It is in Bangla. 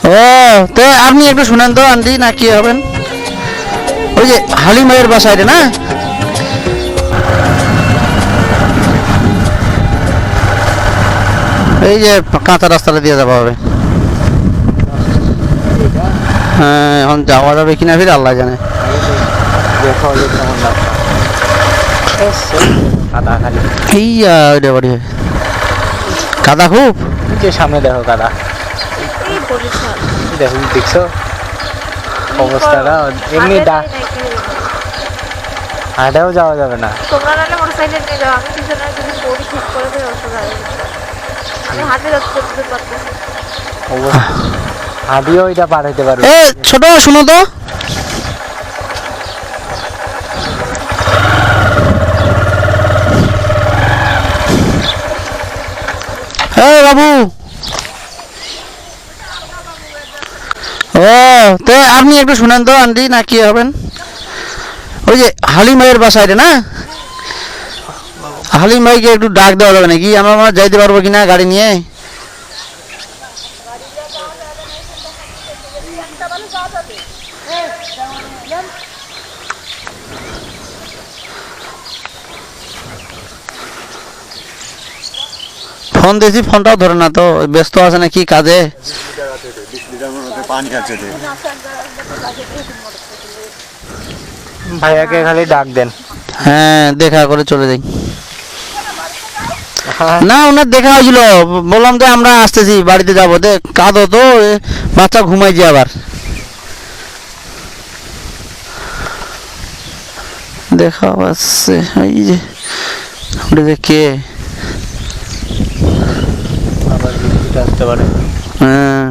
ও তো আপনি একটু শুনেন তো আন্টি না কি হবেন ওই যে হালিম ভাইয়ের বাসায় রে না এই যে কাঁচা রাস্তাটা দিয়ে যাওয়া হবে হ্যাঁ এখন যাওয়া যাবে কিনা ফির আল্লাহ জানে এই ওইটা বাড়ি কাদা খুব সামনে দেখো কাদা দেখো দেখছো অবস্থাটা এমনি হাঁটাও যাওয়া যাবে না তোমরা নাহলে মোটরসাইকেল নিয়ে যাও আমি পিছনে যদি পড়ি ঠিক করে দেয় অসুবিধা আমি হাতে যাচ্ছি পারতেছি হাঁটিও এটা পার হইতে পারবে এ ছোট শুনো তো বাবু ও তো আপনি একটু শুনেন তো আন্টি না কি হবেন ওই যে হালিম ভাইয়ের বাসায় রে না হালিম ভাইকে একটু ডাক দেওয়া যাবে নাকি আমরা যাইতে পারবো কিনা গাড়ি নিয়ে ফোন দিয়েছি ফোনটাও ধরে না তো ব্যস্ত আছে নাকি কাজে ভাইয়াকে খালি ডাক দেন হ্যাঁ দেখা করে চলে যাই না ওনার দেখা হয়েছিল বললাম যে আমরা আসতেছি বাড়িতে যাবো দেখ কাঁদো তো বাচ্চা ঘুমাইছি আবার দেখা আসছে এই যে কে আসতে পারে হ্যাঁ